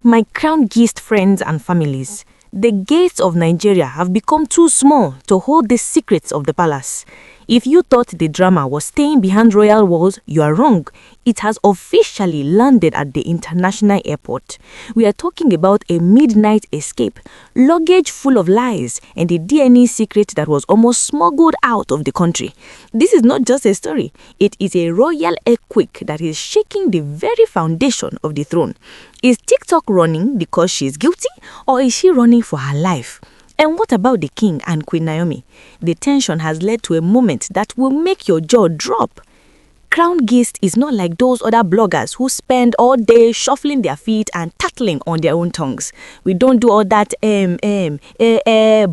My crown guest friends and families, the gates of Nigeria have become too small to hold the secrets of the palace. If you thought the drama was staying behind royal walls, you are wrong. It has officially landed at the international airport. We are talking about a midnight escape, luggage full of lies, and a DNA secret that was almost smuggled out of the country. This is not just a story. It is a royal earthquake that is shaking the very foundation of the throne. Is TikTok running because she is guilty, or is she running for her life? And what about the king and Queen Naomi? The tension has led to a moment that will make your jaw drop. Crown Gist is not like those other bloggers who spend all day shuffling their feet and tattling on their own tongues. We don't do all that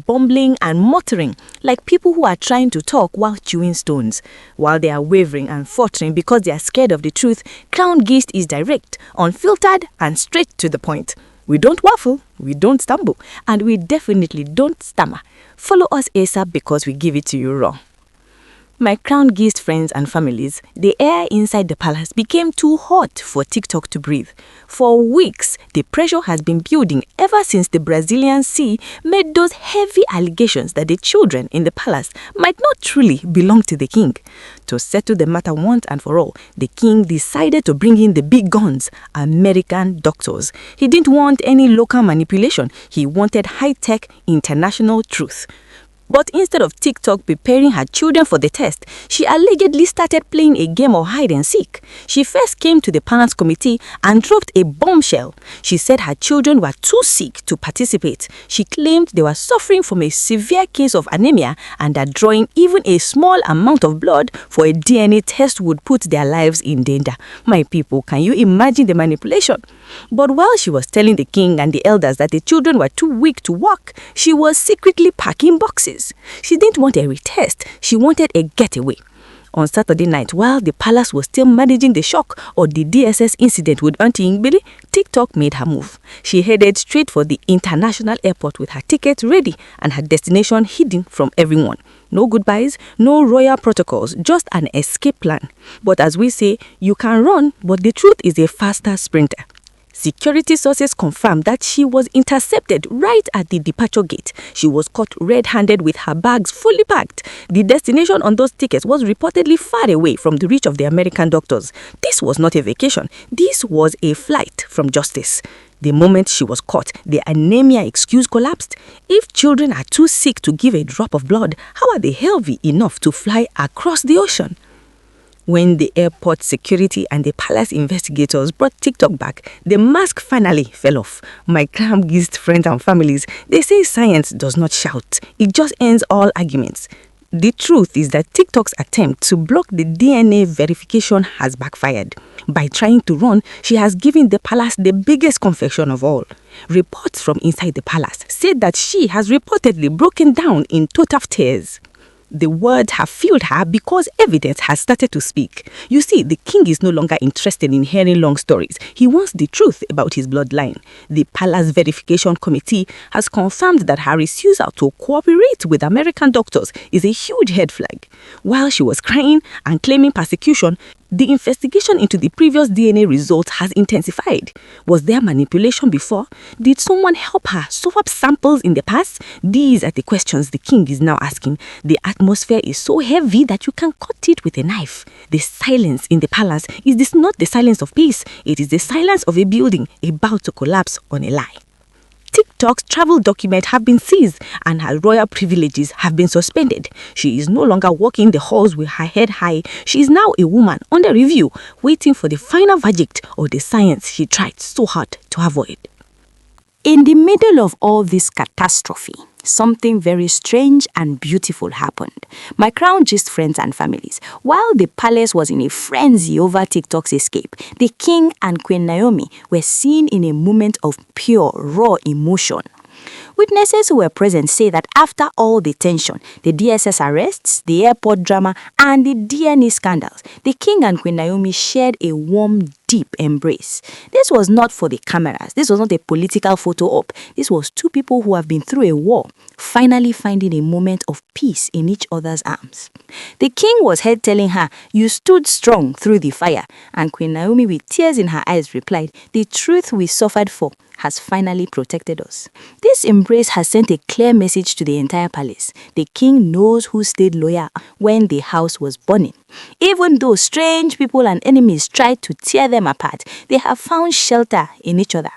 bumbling and muttering like people who are trying to talk while chewing stones. While they are wavering and faltering because they are scared of the truth, Crown Gist is direct, unfiltered, and straight to the point. We don't waffle, we don't stumble, and we definitely don't stammer. Follow us ASAP because we give it to you raw. My crown guest friends and families, the air inside the palace became too hot for TikTok to breathe. For weeks, the pressure has been building ever since the Brazilian sea made those heavy allegations that the children in the palace might not truly belong to the king. To settle the matter once and for all, the king decided to bring in the big guns, American doctors. He didn't want any local manipulation. He wanted high-tech international truth. But instead of TikTok preparing her children for the test, she allegedly started playing a game of hide and seek. She first came to the parents' committee and dropped a bombshell. She said her children were too sick to participate. She claimed they were suffering from a severe case of anemia and that drawing even a small amount of blood for a DNA test would put their lives in danger. My people, can you imagine the manipulation? But while she was telling the king and the elders that the children were too weak to walk, she was secretly packing boxes. She didn't want a retest, she wanted a getaway. On Saturday night, while the palace was still managing the shock of the DSS incident with Auntie Ingbili, TikTok made her move. She headed straight for the international airport with her ticket ready and her destination hidden from everyone. No goodbyes, no royal protocols, just an escape plan. But as we say, you can run, but the truth is a faster sprinter. Security sources confirmed that she was intercepted right at the departure gate. She was caught red-handed with her bags fully packed. The destination on those tickets was reportedly far away from the reach of the American doctors. This was not a vacation. This was a flight from justice. The moment she was caught, the anemia excuse collapsed. If children are too sick to give a drop of blood, how are they healthy enough to fly across the ocean? When the airport security and the palace investigators brought TikTok back, the mask finally fell off. My crown guest friends and families, they say science does not shout. It just ends all arguments. The truth is that TikTok's attempt to block the DNA verification has backfired. By trying to run, she has given the palace the biggest confession of all. Reports from inside the palace said that she has reportedly broken down in total tears. The words have fueled her because evidence has started to speak. You see, the king is no longer interested in hearing long stories. He wants the truth about his bloodline. The Palace Verification Committee has confirmed that her refusal to cooperate with American doctors is a huge red flag. While she was crying and claiming persecution, the investigation into the previous DNA results has intensified. Was there manipulation before? Did someone help her swap samples in the past? These are the questions the king is now asking. The atmosphere is so heavy that you can cut it with a knife. The silence in the palace is not the silence of peace. It is the silence of a building about to collapse on a lie. TikTok's travel documents have been seized and her royal privileges have been suspended. She is no longer walking the halls with her head high. She is now a woman under review, waiting for the final verdict of the science she tried so hard to avoid. In the middle of all this catastrophe, something very strange and beautiful happened. My crown gist friends and families, while the palace was in a frenzy over TikTok's escape, the king and Queen Naomi were seen in a moment of pure, raw emotion. Witnesses who were present say that after all the tension, the DSS arrests, the airport drama, and the DNA scandals, the king and Queen Naomi shared a warm, deep embrace. This was not for the cameras. This was not a political photo op. This was two people who have been through a war, finally finding a moment of peace in each other's arms. The king was heard telling her, "You stood strong through the fire." And Queen Naomi, with tears in her eyes, replied, "The truth we suffered for has finally protected us." This embrace has sent a clear message to the entire palace. The king knows who stayed loyal when the house was burning. Even though strange people and enemies tried to tear them apart, they have found shelter in each other.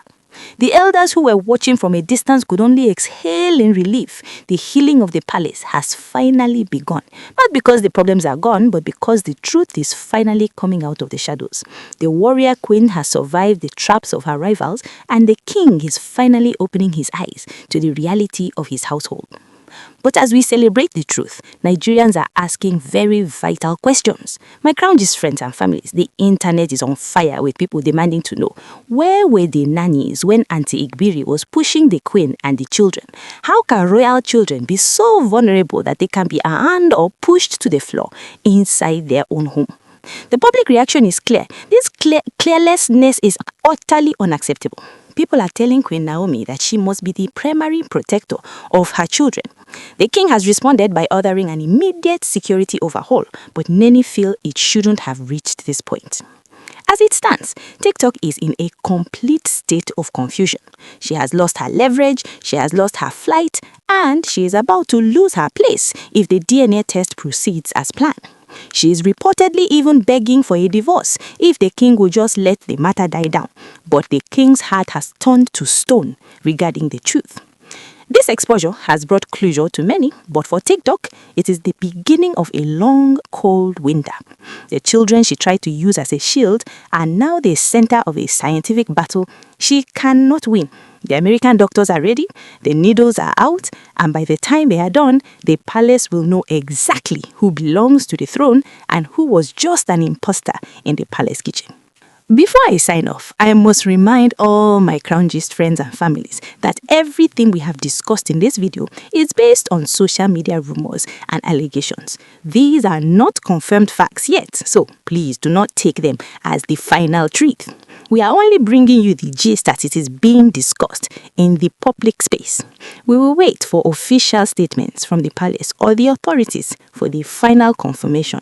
The elders who were watching from a distance could only exhale in relief. The healing of the palace has finally begun. Not because the problems are gone, but because the truth is finally coming out of the shadows. The warrior queen has survived the traps of her rivals, and the king is finally opening his eyes to the reality of his household. But as we celebrate the truth, Nigerians are asking very vital questions. My crown gist friends and families, the internet is on fire with people demanding to know, where were the nannies when Auntie Igbiri was pushing the queen and the children? How can royal children be so vulnerable that they can be hand or pushed to the floor inside their own home? The public reaction is clear. This carelessness is utterly unacceptable. People are telling Queen Naomi that she must be the primary protector of her children. The king has responded by ordering an immediate security overhaul, but many feel it shouldn't have reached this point. As it stands, TikTok is in a complete state of confusion. She has lost her leverage, she has lost her flight, and she is about to lose her place if the DNA test proceeds as planned. She is reportedly even begging for a divorce if the king will just let the matter die down. But the king's heart has turned to stone regarding the truth. This exposure has brought closure to many, but for TikTok, it is the beginning of a long, cold winter. The children she tried to use as a shield are now the center of a scientific battle she cannot win. The American doctors are ready, the needles are out, and by the time they are done, the palace will know exactly who belongs to the throne and who was just an imposter in the palace kitchen. Before I sign off, I must remind all my Crown Gist friends and families that everything we have discussed in this video is based on social media rumors and allegations. These are not confirmed facts yet, so please do not take them as the final truth. We are only bringing you the gist as it is being discussed in the public space. We will wait for official statements from the palace or the authorities for the final confirmation.